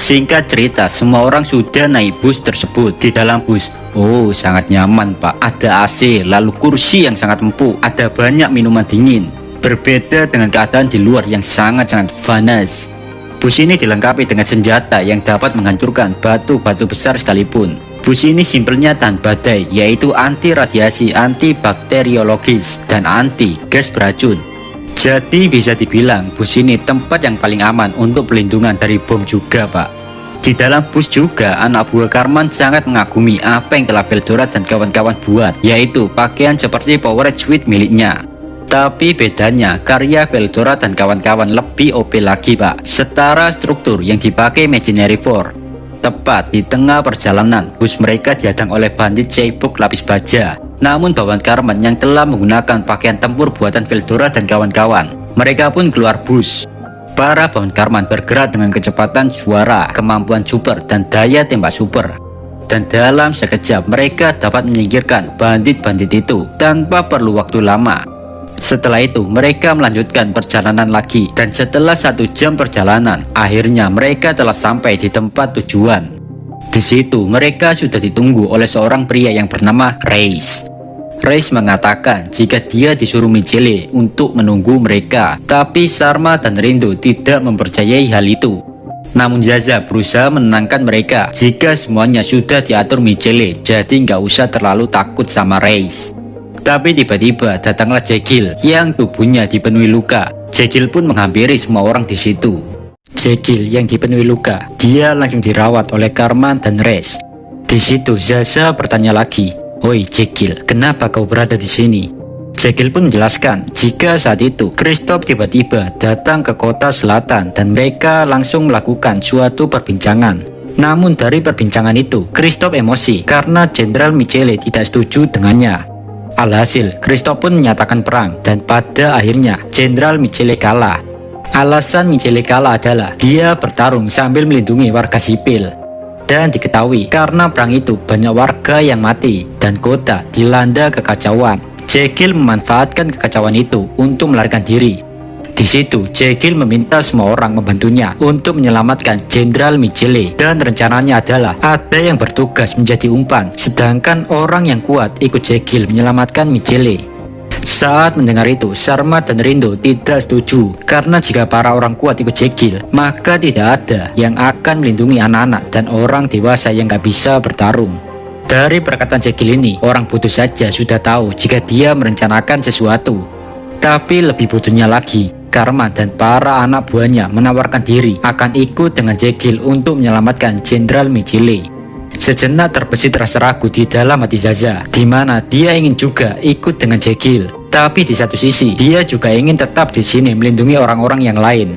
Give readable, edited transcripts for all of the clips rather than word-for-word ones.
Singkat cerita, semua orang sudah naik bus tersebut. Di dalam bus, oh sangat nyaman pak, ada AC, lalu kursi yang sangat empuk, ada banyak minuman dingin. Berbeda dengan keadaan di luar yang sangat-sangat panas. Bus ini dilengkapi dengan senjata yang dapat menghancurkan batu-batu besar sekalipun. Bus ini simpelnya tahan badai, yaitu anti radiasi, anti bakteriologis, dan anti gas beracun. Jadi bisa dibilang bus ini tempat yang paling aman untuk pelindungan dari bom juga pak. Di dalam bus juga anak buah Karman sangat mengagumi apa yang telah Veldora dan kawan-kawan buat, yaitu pakaian seperti Powerade Suite miliknya. Tapi bedanya karya Veldora dan kawan-kawan lebih OP lagi pak. Setara struktur yang dipakai Imaginary 4. Tepat di tengah perjalanan, bus mereka dihadang oleh bandit cebok lapis baja. Namun bawahan Karman yang telah menggunakan pakaian tempur buatan Veldora dan kawan-kawan, mereka pun keluar bus. Para bawahan Karman bergerak dengan kecepatan suara, kemampuan super, dan daya tembak super. Dan dalam sekejap mereka dapat menyingkirkan bandit-bandit itu tanpa perlu waktu lama. Setelah itu mereka melanjutkan perjalanan lagi, dan setelah 1 jam perjalanan, akhirnya mereka telah sampai di tempat tujuan. Di situ mereka sudah ditunggu oleh seorang pria yang bernama Reis. Reis mengatakan jika dia disuruh Michele untuk menunggu mereka, tapi Sharma dan Rindo tidak mempercayai hal itu. Namun Zaza berusaha menenangkan mereka jika semuanya sudah diatur Michele, jadi nggak usah terlalu takut sama Reis. Tapi tiba-tiba datanglah Jekyll yang tubuhnya dipenuhi luka. Jekyll pun menghampiri semua orang di situ. Jekyll yang dipenuhi luka, dia langsung dirawat oleh Karman dan Reis. Di situ Zaza bertanya lagi, "Oi Jekyll, kenapa kau berada di sini?" Jekyll pun menjelaskan jika saat itu Kristoff tiba-tiba datang ke kota selatan dan mereka langsung melakukan suatu perbincangan. Namun dari perbincangan itu, Kristoff emosi karena Jenderal Michele tidak setuju dengannya. Alhasil, Kristoff pun menyatakan perang dan pada akhirnya Jenderal Michele kalah. Alasan Michele kalah adalah dia bertarung sambil melindungi warga sipil. Dan diketahui karena perang itu banyak warga yang mati dan kota dilanda kekacauan. Jekyll memanfaatkan kekacauan itu untuk melarikan diri. Di situ Jekyll meminta semua orang membantunya untuk menyelamatkan Jenderal Michele, dan rencananya adalah ada yang bertugas menjadi umpan, sedangkan orang yang kuat ikut Jekyll menyelamatkan Michele. Saat mendengar itu, Sharma dan Rindo tidak setuju karena jika para orang kuat ikut Jekyll, maka tidak ada yang akan melindungi anak-anak dan orang dewasa yang gak bisa bertarung. Dari perkataan Jekyll ini, orang bodoh saja sudah tahu jika dia merencanakan sesuatu. Tapi lebih bodohnya lagi, Karman dan para anak buahnya menawarkan diri akan ikut dengan Jekyll untuk menyelamatkan Jenderal Michele. Sejenak terbesit rasa ragu di dalam hati Zaza, di mana dia ingin juga ikut dengan Jekyll. Tapi di satu sisi, dia juga ingin tetap di sini melindungi orang-orang yang lain.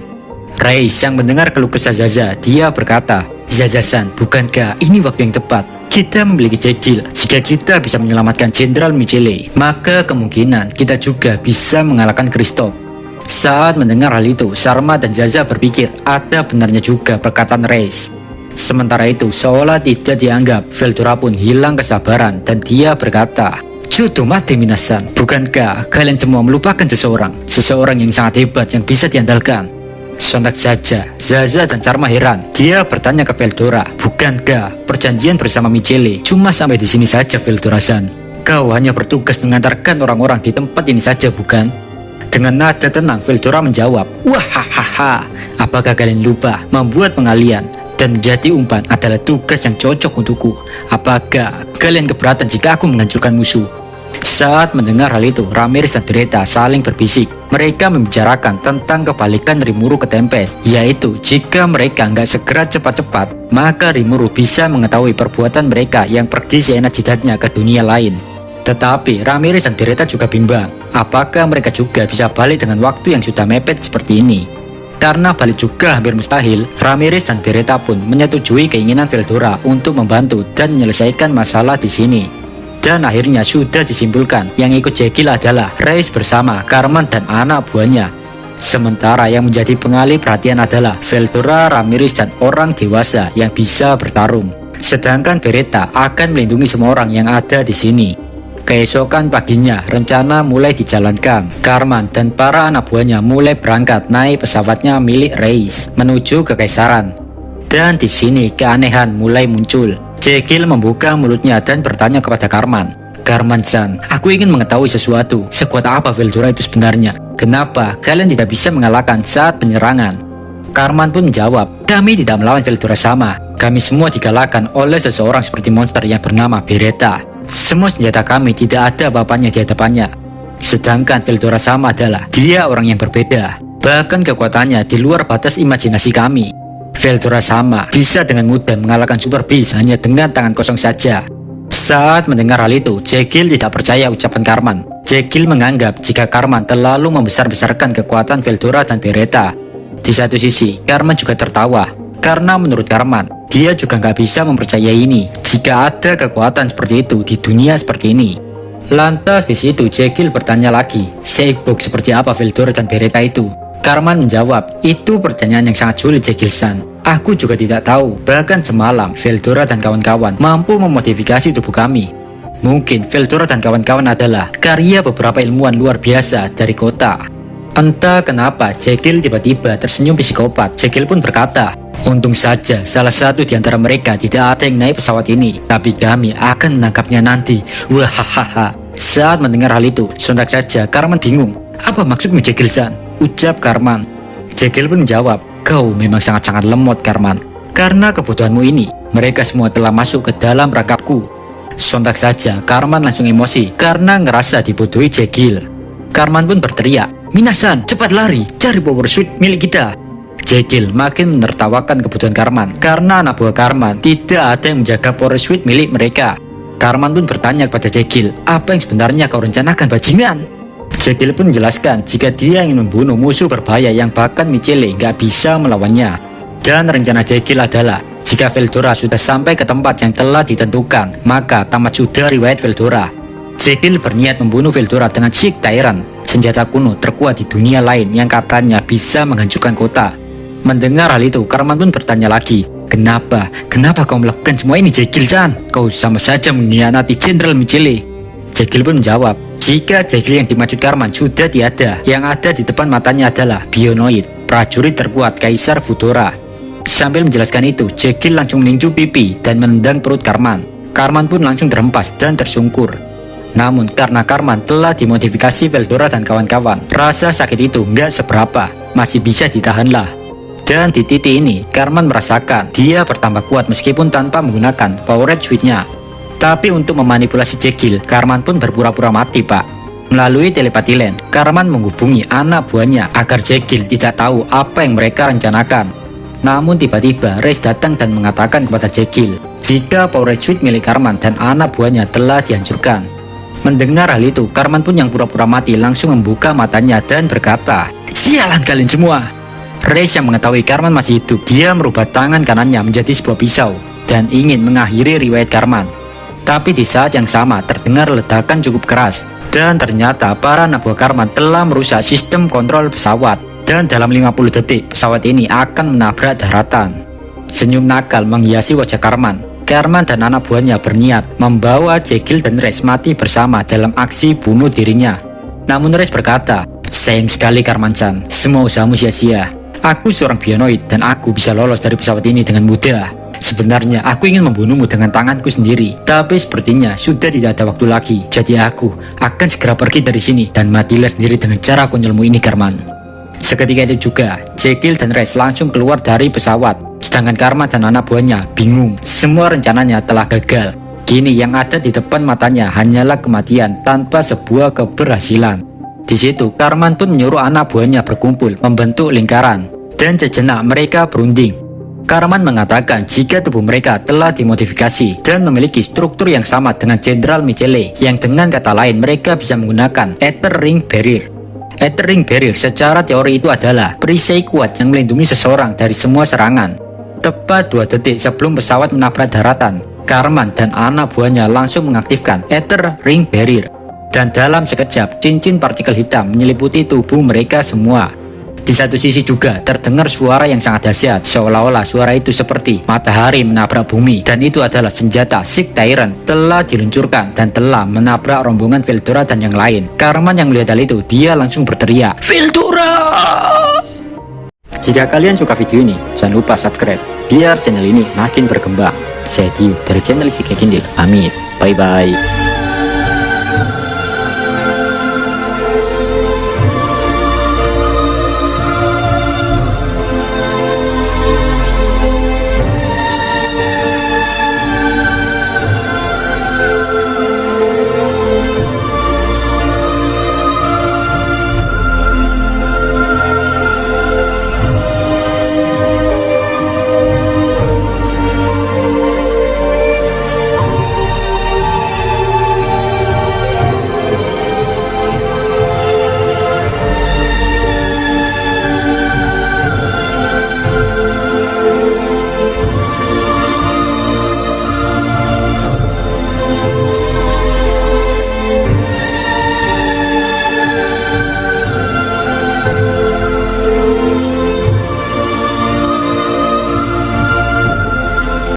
Reis yang mendengar keluh kesah Zaza, dia berkata, "Zaza-san, bukankah ini waktu yang tepat? Kita memiliki Jekyll. Jika kita bisa menyelamatkan Jenderal Michele, maka kemungkinan kita juga bisa mengalahkan Kristoff." Saat mendengar hal itu, Sharma dan Zaza berpikir ada benarnya juga perkataan Reis. Sementara itu, seolah tidak dianggap, Veldora pun hilang kesabaran dan dia berkata, "Jodo mate minasan, bukankah kalian semua melupakan seseorang yang sangat hebat yang bisa diandalkan?" Sontak saja, Zaza dan Sharma heran. Dia bertanya ke Veldora, "Bukankah perjanjian bersama Michele cuma sampai di sini saja, Veldora-san? Kau hanya bertugas mengantarkan orang-orang di tempat ini saja, bukan?" Dengan nada tenang, Veldora menjawab, "Wahahaha, apakah kalian lupa membuat pengalian dan menjadi umpan adalah tugas yang cocok untukku? Apakah kalian keberatan jika aku menghancurkan musuh?" Saat mendengar hal itu, Ramirez dan Beretta saling berbisik. Mereka membicarakan tentang kebalikan Rimuru ke Tempest, yaitu jika mereka nggak segera cepat-cepat, maka Rimuru bisa mengetahui perbuatan mereka yang pergi seenak jidatnya ke dunia lain. Tetapi Ramirez dan Beretta juga bimbang, apakah mereka juga bisa balik dengan waktu yang sudah mepet seperti ini. Karena balik juga hampir mustahil, Ramirez dan Beretta pun menyetujui keinginan Veldora untuk membantu dan menyelesaikan masalah di sini. Dan akhirnya sudah disimpulkan yang ikut Jekyll adalah Reis bersama Karman dan anak buahnya. Sementara yang menjadi pengalih perhatian adalah Veldora, Ramirez dan orang dewasa yang bisa bertarung. Sedangkan Beretta akan melindungi semua orang yang ada di sini. Keesokan paginya, rencana mulai dijalankan. Karman dan para anak buahnya mulai berangkat naik pesawatnya milik Reis menuju ke Kekaisaran. Dan di sini keanehan mulai muncul. Jekyll membuka mulutnya dan bertanya kepada Cartman. Cartman-san, aku ingin mengetahui sesuatu. Sekuat apa Veldora itu sebenarnya? Kenapa kalian tidak bisa mengalahkan saat penyerangan? Cartman pun menjawab, kami tidak melawan Veldora sama. Kami semua dikalahkan oleh seseorang seperti monster yang bernama Beretta. Semua senjata kami tidak ada apa-apanya di hadapannya. Sedangkan Veldora sama adalah dia orang yang berbeda. Bahkan kekuatannya di luar batas imajinasi kami. Veldora sama bisa dengan mudah mengalahkan Super Beast hanya dengan tangan kosong saja. Saat mendengar hal itu, Jekyll tidak percaya ucapan Cartman. Jekyll menganggap jika Cartman terlalu membesar-besarkan kekuatan Veldora dan Beretta. Di satu sisi, Cartman juga tertawa. Karena menurut Cartman, dia juga nggak bisa mempercayai ini jika ada kekuatan seperti itu di dunia seperti ini. Lantas di situ Jekyll bertanya lagi, seigbuk seperti apa Veldora dan Beretta itu? Cartman menjawab, itu pertanyaan yang sangat sulit Jekyll-san. Aku juga tidak tahu, bahkan semalam Veldora dan kawan-kawan mampu memodifikasi tubuh kami. Mungkin Veldora dan kawan-kawan adalah karya beberapa ilmuwan luar biasa dari kota. Entah kenapa Jekyll tiba-tiba tersenyum psikopat. Jekyll pun berkata, untung saja salah satu di antara mereka tidak ada yang naik pesawat ini, tapi kami akan menangkapnya nanti. Wahahaha. Saat mendengar hal itu, sontak saja Cartman bingung. Apa maksudmu Jekyll-san? Ucap Cartman. Jekyll pun menjawab, kau memang sangat-sangat lemot Cartman. Karena kebutuhanmu ini, mereka semua telah masuk ke dalam rangkapku. Sontak saja Cartman langsung emosi karena ngerasa dibodohi Jekyll. Cartman pun berteriak, Minasan, cepat lari, cari power suit milik kita. Jekyll makin menertawakan kebutuhan Cartman karena anak buah Cartman tidak ada yang menjaga power suit milik mereka. Cartman pun bertanya kepada Jekyll, apa yang sebenarnya kau rencanakan bajingan? Jekyll pun menjelaskan jika dia ingin membunuh musuh berbahaya yang bahkan Michele nggak bisa melawannya. Dan rencana Jekyll adalah jika Veldora sudah sampai ke tempat yang telah ditentukan, maka tamat sudah riwayat Veldora. Jekyll berniat membunuh Veldora dengan Sieg Tyrant, senjata kuno terkuat di dunia lain yang katanya bisa menghancurkan kota. Mendengar hal itu, Cartman pun bertanya lagi, kenapa kau melakukan semua ini Jekyll-san? Kau sama saja mengkhianati Jenderal Michele. Jekyll pun menjawab, jika Jekyll yang dimaksud Cartman sudah tiada, yang ada di depan matanya adalah Bionoid, prajurit terkuat Kaisar Fudora. Sambil menjelaskan itu, Jekyll langsung meninju pipi dan menendang perut Cartman. Cartman pun langsung terhempas dan tersungkur. Namun karena Cartman telah dimodifikasi Veldora dan kawan-kawan, rasa sakit itu nggak seberapa, masih bisa ditahanlah. Dan di titik ini, Cartman merasakan dia bertambah kuat meskipun tanpa menggunakan power switch-nya. Tapi untuk memanipulasi Jekyll, Cartman pun berpura-pura mati, Pak. Melalui telepati land, Cartman menghubungi anak buahnya agar Jekyll tidak tahu apa yang mereka rencanakan. Namun tiba-tiba Rex datang dan mengatakan kepada Jekyll jika power switch milik Cartman dan anak buahnya telah dihancurkan. Mendengar hal itu, Cartman pun yang pura-pura mati langsung membuka matanya dan berkata, sialan kalian semua. Rex yang mengetahui Cartman masih hidup, dia merubah tangan kanannya menjadi sebuah pisau dan ingin mengakhiri riwayat Cartman. Tapi di saat yang sama terdengar ledakan cukup keras dan ternyata para anak buah Cartman telah merusak sistem kontrol pesawat dan dalam 50 detik pesawat ini akan menabrak daratan. Senyum nakal menghiasi wajah Cartman. Cartman dan anak buahnya berniat membawa Jekyll dan Rex mati bersama dalam aksi bunuh dirinya. Namun Rex berkata, sayang sekali Cartman-san, semua usahamu sia-sia. Aku seorang Bionoid dan aku bisa lolos dari pesawat ini dengan mudah. Sebenarnya aku ingin membunuhmu dengan tanganku sendiri, tapi sepertinya sudah tidak ada waktu lagi. Jadi aku akan segera pergi dari sini dan matilah sendiri dengan cara konyolmu ini, Cartman. Seketika itu juga, Jekyll dan Rex langsung keluar dari pesawat. Sedangkan Cartman dan anak buahnya bingung, semua rencananya telah gagal. Kini yang ada di depan matanya hanyalah kematian tanpa sebuah keberhasilan. Di situ, Cartman pun menyuruh anak buahnya berkumpul membentuk lingkaran, dan sejenak mereka berunding. Cartman mengatakan jika tubuh mereka telah dimodifikasi dan memiliki struktur yang sama dengan Jenderal Michele, yang dengan kata lain mereka bisa menggunakan Ether Ring Barrier. Ether Ring Barrier secara teori itu adalah perisai kuat yang melindungi seseorang dari semua serangan. Tepat 2 detik sebelum pesawat menabrak daratan, Cartman dan anak buahnya langsung mengaktifkan Ether Ring Barrier. Dan dalam sekejap, cincin partikel hitam menyeliputi tubuh mereka semua. Di satu sisi juga terdengar suara yang sangat dahsyat, seolah-olah suara itu seperti matahari menabrak bumi, dan itu adalah senjata Sieg Tyrant telah diluncurkan dan telah menabrak rombongan Veldora dan yang lain. Cartman yang melihat hal itu, dia langsung berteriak, Veldora! Jika kalian suka video ini, jangan lupa subscribe biar channel ini makin berkembang. Saya Dio dari channel Isi Kindil. Pamit. Bye bye.